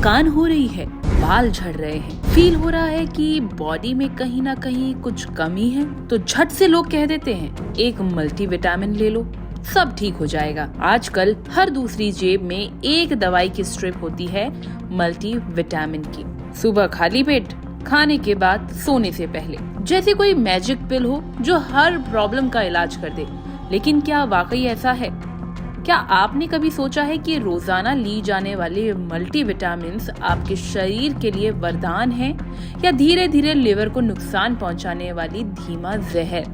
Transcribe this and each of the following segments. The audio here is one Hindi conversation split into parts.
थकान हो रही है, बाल झड़ रहे हैं, फील हो रहा है कि बॉडी में कहीं ना कहीं कुछ कमी है, तो झट से लोग कह देते हैं एक मल्टीविटामिन ले लो, सब ठीक हो जाएगा। आजकल हर दूसरी जेब में एक दवाई की स्ट्रिप होती है मल्टीविटामिन की। सुबह खाली पेट, खाने के बाद, सोने से पहले, जैसे कोई मैजिक पिल हो जो हर प्रॉब्लम का इलाज कर दे। लेकिन क्या वाकई ऐसा है? क्या आपने कभी सोचा है कि रोजाना ली जाने वाले मल्टीविटामिन्स आपके शरीर के लिए वरदान है या धीरे धीरे लिवर को नुकसान पहुंचाने वाली धीमा जहर?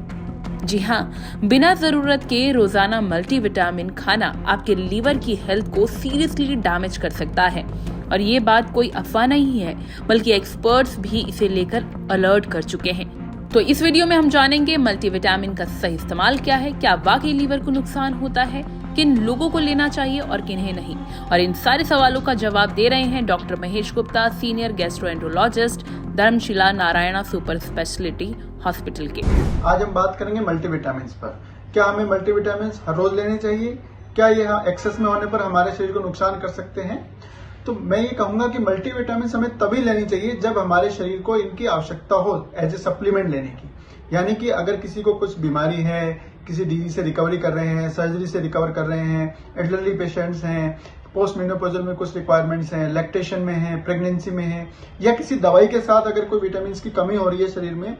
जी हाँ, बिना जरूरत के रोजाना मल्टीविटामिन खाना आपके लीवर की हेल्थ को सीरियसली डैमेज कर सकता है। और ये बात कोई अफवाह नहीं है, बल्कि एक्सपर्ट्स भी इसे लेकर अलर्ट कर चुके हैं। तो इस वीडियो में हम जानेंगे मल्टीविटामिन का सही इस्तेमाल क्या है, क्या वाकई लीवर को नुकसान होता है, किन लोगों को लेना चाहिए और किन्हें नहीं। और इन सारे सवालों का जवाब दे रहे हैं doctor Mahesh Gupta, senior gastroenterologist, Dharamshila Narayana super speciality hospital के। आज हम बात करेंगे मल्टीविटामिन पर। क्या हमें मल्टीविटामिन हर रोज लेने चाहिए? क्या यह एक्सेस में होने पर हमारे शरीर को नुकसान कर सकते हैं? तो मैं ये कहूंगा कि मल्टीविटामिन हमें तभी लेनी चाहिए जब हमारे शरीर को इनकी आवश्यकता हो एज ए सप्लीमेंट लेने की। यानी कि अगर किसी को कुछ बीमारी है, किसी डिजीज से रिकवरी कर रहे हैं, सर्जरी से रिकवर कर रहे हैं, एल्डरली पेशेंट्स हैं, पोस्ट मेनोपॉजल में कुछ रिक्वायरमेंट्स हैं, लैक्टेशन में है, प्रेगनेंसी में है, या किसी दवाई के साथ अगर कोई विटामिन की कमी हो रही है शरीर में,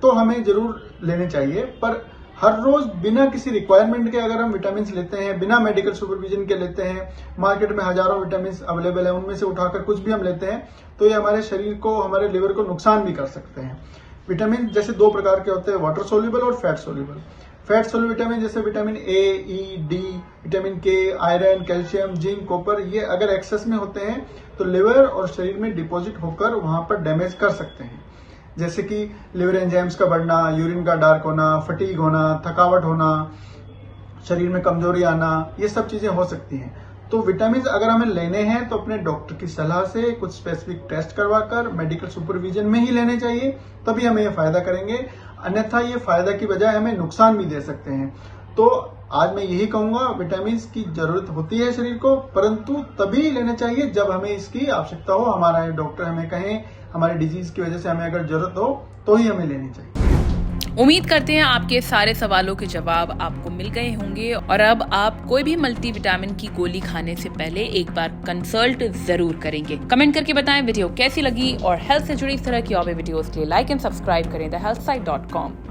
तो हमें जरूर लेने चाहिए। पर हर रोज बिना किसी रिक्वायरमेंट के अगर हम विटामिन लेते हैं, बिना मेडिकल सुपरविजन के लेते हैं, मार्केट में हजारों विटामिन अवेलेबल है, उनमें से उठाकर कुछ भी हम लेते हैं, तो ये हमारे शरीर को, हमारे लिवर को नुकसान भी कर सकते हैं। विटामिन जैसे दो प्रकार के होते हैं, वाटर सोल्यूबल और fat soluble. Fat soluble vitamin जैसे vitamin A, E, D, vitamin K, iron, calcium, zinc, copper, ये अगर एक्सेस में होते हैं तो लिवर और शरीर में डिपॉजिट होकर वहां पर डैमेज कर सकते हैं। जैसे कि लिवर एंजाइम्स का बढ़ना, यूरिन का डार्क होना, फटीग होना, थकावट होना, शरीर में कमजोरी आना, ये सब चीजें हो सकती हैं। तो विटामिन अगर हमें लेने हैं तो अपने डॉक्टर की सलाह से कुछ स्पेसिफिक टेस्ट करवाकर मेडिकल सुपरविजन में ही लेने चाहिए, तभी हमें ये फायदा करेंगे। अन्यथा ये फायदा की बजाय हमें नुकसान भी दे सकते हैं। तो आज मैं यही कहूंगा, विटामिन की जरूरत होती है शरीर को, परंतु तभी लेने चाहिए जब हमें इसकी आवश्यकता हो, हमारा डॉक्टर हमें कहें, हमारे डिजीज की वजह से हमें अगर जरूरत हो तो ही हमें लेनी चाहिए। उम्मीद करते हैं आपके सारे सवालों के जवाब आपको मिल गए होंगे और अब आप कोई भी मल्टीविटामिन की गोली खाने से पहले एक बार कंसल्ट जरूर करेंगे। कमेंट करके बताएं वीडियो कैसी लगी और हेल्थ से जुड़ी इस तरह की और भी वीडियोस के लिए लाइक एंड सब्सक्राइब करें thehealthsite.com।